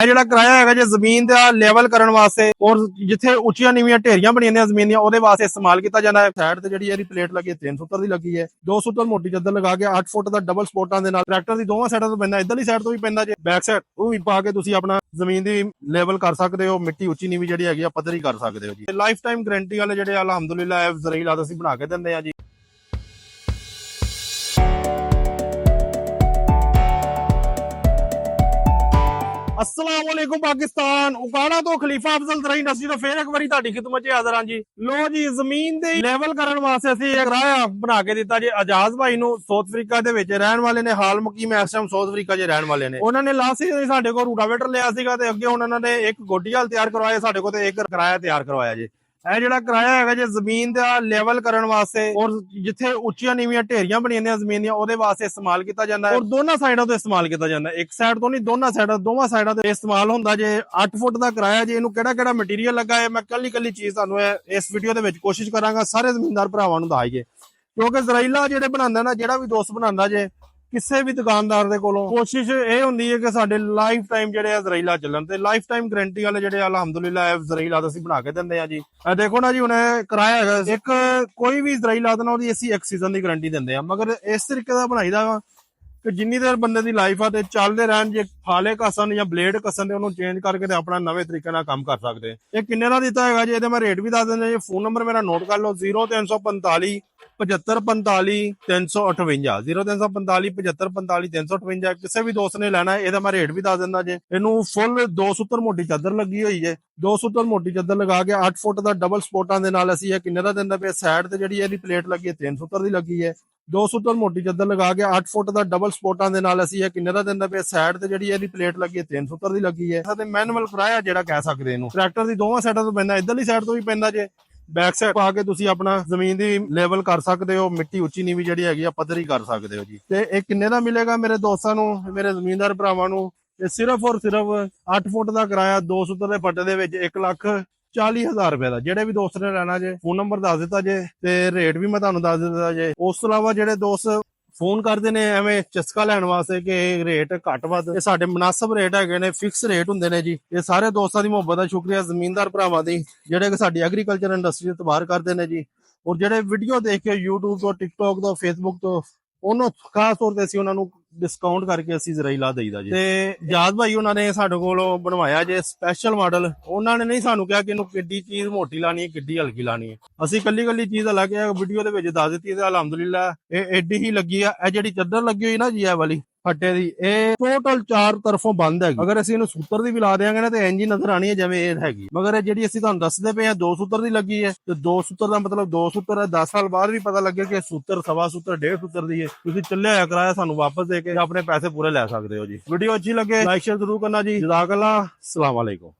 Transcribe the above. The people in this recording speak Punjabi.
ਜਿਹੜਾ ਕਿਰਾਇਆ ਹੈਗਾ ਜੇ ਜ਼ਮੀਨ ਦਾ ਲੈਵਲ ਕਰਨ ਵਾਸਤੇ ਔਰ ਜਿੱਥੇ ਉੱਚੀਆਂ ਨੀਵੀਆਂ ਢੇਰੀਆਂ ਬਣੀਆਂ ਨੇ ਜ਼ਮੀਨ ਦੀਆਂ ਉਹਦੇ ਵਾਸਤੇ ਇਸਤੇਮਾਲ ਕੀਤਾ ਜਾਂਦਾ ਹੈ। ਸਾਈਡ ਤੇ ਜਿਹੜੀ ਇਹਦੀ ਪਲੇਟ ਲੱਗੀ ਹੈ 370 ਦੀ ਲੱਗੀ ਹੈ। 2 ਸੂਤਰ ਮੋਟੀ ਚੱਦਰ ਲਗਾ ਕੇ 8 ਫੁੱਟ ਦਾ ਡਬਲ ਸਪੋਰਟਾਂ ਦੇ ਨਾਲ ਟਰੈਕਟਰ ਦੀ ਦੋਵਾਂ ਸਾਈਡਾਂ ਤੋਂ ਪੈਂਦਾ, ਇਧਰਲੀ ਸਾਈਡ ਤੋਂ ਵੀ ਪੈਂਦਾ ਜੇ ਬੈਕ ਸਾਈਡ ਉਹ ਵੀ ਪਾ ਕੇ ਤੁਸੀਂ ਆਪਣਾ ਜ਼ਮੀਨ ਦੀ ਲੈਵਲ ਕਰ ਸਕਦੇ ਹੋ। ਮਿੱਟੀ ਉੱਚੀ ਨੀਵੀਂ ਜਿਹੜੀ ਹੈਗੀ ਆ ਪੱਧਰੀ ਕਰ ਸਕਦੇ ਹੋ ਜੀ। ਲਾਈਫ ਟਾਈਮ ਗਾਰੰਟੀ ਵਾਲੇ ਜਿਹੜੇ ਅਲਹਮਦੁਲਿਲਾ ਜ਼ਰੀਲ ਅਸੀਂ ਬਣਾ ਕੇ ਦਿੰਦੇ ਆ ਜੀ। अस्सलाम वालेकुम पाकिस्तान। उकाड़ा तो खलीफा अफजल ज़राई इंडस्ट्री तो फिर एक बारी ਤੁਹਾਡੀ ਖਿਦਮਤ 'ਚ ਹਾਜ਼ਰ ਹਾਂ ਜੀ। ਲੋ ਜੀ ਜ਼ਮੀਨ ਦੇ ਲੈਵਲ ਕਰਨ ਵਾਸਤੇ ਅਸੀਂ ਇੱਕ ਕਿਰਾਇਆ ਬਣਾ ਕੇ ਦਿੱਤਾ ਜੀ ਅਜਾਜ਼ ਭਾਈ ਨੂੰ। ਸਾਊਥ ਅਫਰੀਕਾ ਦੇ ਵਿੱਚ ਰਹਿਣ ਵਾਲੇ ਨੇ, ਹਾਲ ਮੁਕੀਮ ਇਸ ਟਾਈਮ ਸਾਊਥ ਅਫਰੀਕਾ 'ਚ ਰਹਿਣ ਵਾਲੇ ਨੇ। ਉਹਨਾਂ ਨੇ ਲਾਸੀ ਸਾਡੇ ਕੋਲ ਰੂਟਾਵੇਟਰ ਲਿਆ ਸੀਗਾ ਤੇ ਅੱਗੇ ਹੁਣ ਉਹਨਾਂ ਨੇ ਇੱਕ ਗੋਡੀ ਹਾਲ ਤਿਆਰ ਕਰਵਾਇਆ, ਸਾਡੇ ਕੋਲ ਤੇ ਇੱਕ ਕਿਰਾਇਆ ਤਿਆਰ ਕਰਵਾਇਆ ਜੀ। ਇਹ ਜਿਹੜਾ ਕਿਰਾਇਆ ਹੈਗਾ ਜੇ ਜ਼ਮੀਨ ਦਾ ਲੈਵਲ ਕਰਨ ਵਾਸਤੇ ਔਰ ਜਿੱਥੇ ਉੱਚੀਆਂ ਨੀਵੀਆਂ ਢੇਰੀਆਂ ਬਣੀਆਂ ਨੇ ਜ਼ਮੀਨ ਦੀਆਂ ਉਹਦੇ ਵਾਸਤੇ ਇਸਤੇਮਾਲ ਕੀਤਾ ਜਾਂਦਾ ਹੈ। ਔਰ ਦੋਨਾਂ ਸਾਈਡਾਂ ਤੋਂ ਇਸਤੇਮਾਲ ਕੀਤਾ ਜਾਂਦਾ, ਇੱਕ ਸਾਈਡ ਤੋਂ ਨਹੀਂ ਦੋਵਾਂ ਸਾਈਡਾਂ ਤੋਂ ਇਸਤੇਮਾਲ ਹੁੰਦਾ ਜੇ। 8 ਫੁੱਟ ਦਾ ਕਿਰਾਇਆ ਜੇ। ਇਹਨੂੰ ਕਿਹੜਾ ਮਟੀਰੀਅਲ ਲੱਗਾ ਹੈ ਮੈਂ ਕੱਲੀ ਚੀਜ਼ ਤੁਹਾਨੂੰ ਇਸ ਵੀਡੀਓ ਦੇ ਵਿੱਚ ਕੋਸ਼ਿਸ਼ ਕਰਾਂਗਾ ਸਾਰੇ ਜ਼ਮੀਨਦਾਰ ਭਰਾਵਾਂ ਨੂੰ ਦੱਸਾਈਏ, ਕਿਉਂਕਿ ਜ਼ਰਾਈਲਾ ਜਿਹੜੇ ਬਣਾਉਂਦਾ ਨਾ, ਜਿਹੜਾ ਵੀ ਦੋਸਤ ਬਣਾਉਂਦਾ ਜੇ ਕਿਸੇ ਵੀ ਦੁਕਾਨਦਾਰ ਦੇ ਕੋਲੋਂ ਕੋਸ਼ਿਸ਼ ਇਹ ਹੁੰਦੀ ਹੈ ਕਿ ਸਾਡੇ ਲਾਈਫ ਟਾਈਮ ਜਿਹੜੇ ਆ ਜ਼ਰਾਈਲਾ ਚੱਲਣ ਤੇ ਲਾਈਫ ਟਾਈਮ ਗਾਰੰਟੀ ਵਾਲੇ ਜਿਹੜੇ ਅਲਹਮਦੁਲਿਲਾ ਜ਼ਰਾਈਲਾ ਅਸੀਂ ਬਣਾ ਕੇ ਦਿੰਦੇ ਆ ਜੀ। ਦੇਖੋ ਨਾ ਜੀ ਹੁਣ ਕਿਰਾਇਆ ਹੈਗਾ ਇੱਕ ਕੋਈ ਵੀ ਜ਼ਰਾਈਲਾ ਨਾ ਉਹਦੀ ਅਸੀਂ 1 ਸੀਜ਼ਨ ਦੀ ਗਾਰੰਟੀ ਦਿੰਦੇ ਆ, ਮਗਰ ਇਸ ਤਰੀਕੇ ਦਾ ਬਣਾਈਦਾ ਵਾ ਕਿ ਜਿੰਨੀ ਦੇਰ ਬੰਦੇ ਦੀ ਲਾਈਫ ਆ ਤੇ ਚੱਲਦੇ ਰਹਿਣ। ਜੇ ਫਾਲੇ ਘਸਣ ਜਾਂ ਬਲੇਡ ਘਸਣ ਤੇ ਉਹਨੂੰ ਚੇਂਜ ਕਰਕੇ ਤੇ ਆਪਣਾ ਨਵੇਂ ਤਰੀਕੇ ਨਾਲ ਕੰਮ ਕਰ ਸਕਦੇ। ਇਹ ਕਿੰਨੇ ਦਾ ਦਿੱਤਾ ਹੈਗਾ ਜੀ, ਇਹਦੇ ਮੈਂ ਰੇਟ ਵੀ ਦੱਸ ਦਿੰਦਾ ਜੀ। ਫੋਨ ਨੰਬਰ ਮੇਰਾ ਨੋਟ ਕਰ ਲਓ 0345 7545 358 0345 7545 358। ਕਿਸੇ ਵੀ ਦੋਸਤ ਨੇ ਲੈਣਾ ਇਹਦਾ ਮੈਂ ਰੇਟ ਵੀ ਦੱਸ ਦਿੰਦਾ ਜੇ। ਇਹਨੂੰ ਫੁੱਲ 2 ਸੂਤਰ ਮੋਟੀ ਚਾਦਰ ਲੱਗੀ ਹੋਈ ਜੇ। 2 ਸੂਤਰ ਮੋਟੀ ਚਾਦਰ ਲਗਾ ਕੇ 8 ਫੁੱਟ ਦਾ ਡਬਲ ਸਪੋਰਟਾਂ ਦੇ ਨਾਲ ਅਸੀਂ ਇਹ ਕਿੰਨੇ ਦਾ ਦਿੰਦਾ ਪਿਆ। ਸਾਈਡ ਤੇ ਜਿਹੜੀ ਇਹਦੀ ਪਲੇਟ ਲੱਗੀ ਹੈ 3 ਸੂਤਰ ਦੀ ਲੱਗੀ ਹੈ। 2 ਸੂਤਰ ਮੋਟੀ ਚਾਦਰ ਲਗਾ ਕੇ 8 ਫੁੱਟ ਦਾ ਡਬਲ ਸਪੋਰਟਾਂ ਦੇ ਨਾਲ ਅਸੀਂ ਇਹ ਕਿੰਨੇ ਦਾ ਦਿੰਦਾ ਪਿਆ। ਸਾਈਡ ਤੇ ਜਿਹੜੀ ਇਹਦੀ ਪਲੇਟ ਲੱਗੀ ਹੈ 3 ਸੂਤਰ ਦੀ ਲੱਗੀ ਹੈ। ਤੇ ਮੈਨੂਅਲ ਕਿਰਾਇਆ ਜਿਹੜਾ ਕਹਿ ਸਕਦੇ ਇਹਨੂੰ, ਟਰੈਕਟਰ ਦੀ ਦੋਵਾਂ ਸਾਈਡਾਂ ਤੋਂ ਪੈਂਦਾ, ਇਧਰਲੀ ਸਾਈਡ ਤੋਂ ਵੀ ਪੈਂਦਾ ਜੇ। ਬੈਕ ਸਾਈਡ ਪਾ ਕੇ ਤੁਸੀਂ ਆਪਣਾ ਜ਼ਮੀਨ ਦੀ ਲੈਵਲ ਕਰ ਸਕਦੇ ਹੋ, ਮਿੱਟੀ ਉੱਚੀ ਨੀਵੀਂ ਜਿਹੜੀ ਹੈਗੀ ਆ ਪੱਧਰੀ ਕਰ ਸਕਦੇ ਹੋ ਜੀ। ਤੇ ਇਹ ਕਿੰਨੇ ਦਾ ਮਿਲੇਗਾ ਮੇਰੇ ਦੋਸਤਾਂ ਨੂੰ, ਮੇਰੇ ਜ਼ਮੀਨਦਾਰ ਭਰਾਵਾਂ ਨੂੰ? ਇਹ ਸਿਰਫ ਔਰ ਸਿਰਫ 8 ਫੁੱਟ ਦਾ ਕਿਰਾਇਆ 2 ਸੂਤਰ ਦੇ ਫੱਟੇ ਦੇ ਵਿੱਚ 1,40,000 ਰੁਪਏ ਦਾ। ਜਿਹੜੇ ਵੀ ਦੋਸਤ ਨੇ ਲੈਣਾ ਜੇ ਫੋਨ ਨੰਬਰ ਦੱਸ ਦਿੱਤਾ ਜੇ ਤੇ ਰੇਟ ਵੀ ਮੈਂ ਤੁਹਾਨੂੰ ਦੱਸ ਦਿੱਤਾ ਜੇ। ਉਸ ਤੋਂ ਇਲਾਵਾ ਜਿਹੜੇ ਦੋਸਤ ਫੋਨ ਕਰਦੇ ਨੇ ਐਵੇਂ ਚਸਕਾ ਲੈਣ ਵਾਸਤੇ ਕਿ ਰੇਟ ਘੱਟ ਵੱਧ, ਇਹ ਸਾਡੇ ਮੁਨਾਸਬ ਰੇਟ ਹੈਗੇ ਨੇ, ਫਿਕਸ ਰੇਟ ਹੁੰਦੇ ਨੇ ਜੀ। ਇਹ ਸਾਰੇ ਦੋਸਤਾਂ ਦੀ ਮੁਹੱਬਤ ਦਾ ਸ਼ੁਕਰੀਆ ਜ਼ਮੀਨਦਾਰ ਭਰਾਵਾਂ ਦੀ ਜਿਹੜੇ ਕਿ ਸਾਡੀ ਐਗਰੀਕਲਚਰ ਇੰਡਸਟਰੀ ਤੋਂ ਬਾਹਰ ਕਰਦੇ ਨੇ ਜੀ। ਔਰ ਜਿਹੜੇ ਵੀਡੀਓ ਦੇਖ ਕੇ YouTube ਤੋਂ, TikTok ਤੋਂ, Facebook ਤੋਂ, ਉਹਨੂੰ ਖਾਸ ਤੌਰ ਤੇ ਅਸੀਂ ਉਹਨਾਂ ਨੂੰ ਡਿਸਕਾਊਂਟ ਕਰਕੇ ਅਸੀਂ ਜ਼ਰਾਈਲਾ ਦੇਈਦਾ ਜੀ। ਤੇ ਜਾਦ ਭਾਈ ਉਹਨਾਂ ਨੇ ਸਾਡੇ ਕੋਲੋਂ ਬਣਵਾਇਆ ਜੇ ਸਪੈਸ਼ਲ ਮਾਡਲ। ਉਹਨਾਂ ਨੇ ਨਹੀਂ ਸਾਨੂੰ ਕਿਹਾ ਕਿ ਇਹਨੂੰ ਕਿੱਡੀ ਚੀਜ਼ ਮੋਟੀ ਲਾਣੀ ਹੈ, ਕਿੱਡੀ ਹਲਕੀ ਲਾਣੀ ਹੈ। ਅਸੀਂ ਕੱਲੀ ਚੀਜ਼ ਅਲੱਗ ਵੀਡੀਓ ਦੇ ਵਿੱਚ ਦੱਸ ਦਿੱਤੀ ਤੇ ਅਲਹਮਦੁਲਿਲਾ ਇਹ ਐਡੀ ਹੀ ਲੱਗੀ ਆ। ਇਹ ਜਿਹੜੀ ਚੱਦਰ ਲੱਗੀ ਹੋਈ ਨਾ ਜੀ ਇਹ ਵਾਲੀ ਫੱਟੇ ਦੀ, ਇਹ ਟੋਟਲ 4 ਤਰਫੋਂ ਬੰਦ ਹੈਗੀ। ਅਗਰ ਅਸੀਂ ਇਹਨੂੰ ਸੂਤਰ ਦੀ ਵੀ ਲਾ ਦੇਾਂਗੇ ਨਾ ਤੇ ਇੰਜ ਹੀ ਨਜ਼ਰ ਆਣੀ ਹੈ ਜਿਵੇਂ ਇਹ ਹੈਗੀ। ਮਗਰ ਇਹ ਜਿਹੜੀ ਅਸੀਂ ਤੁਹਾਨੂੰ ਦੱਸਦੇ ਪਏ ਆ 2 ਸੂਤਰ ਦੀ ਲੱਗੀ ਹੈ ਤੇ 2 ਸੂਤਰ ਦਾ ਮਤਲਬ 2 ਸੂਤਰ ਹੈ। 10 ਸਾਲ ਬਾਅਦ ਵੀ ਪਤਾ ਲੱਗੇ ਕਿ ਸੂਤਰ, ਸਵਾ ਸੂਤਰ, 1.5 ਸੂਤਰ ਦੀ ਹੈ। ਤੁਸੀਂ ਚੱਲਿਆ ਹੋਇਆ ਕਿਰਾਇਆ ਸਾਨੂੰ ਵਾਪਸ ਦੇ ਕੇ ਆਪਣੇ ਪੈਸੇ ਪੂਰੇ ਲੈ ਸਕਦੇ ਹੋ ਜੀ। ਵੀਡੀਓ ਅੱਛੀ ਲੱਗੇ ਲਾਈਕ ਸ਼ੇਅਰ ਜ਼ਰੂਰ ਕਰਨਾ ਜੀ। ਜਜ਼ਾਕ ਅੱਲਾਹ। अस्सलाम वालेकुम।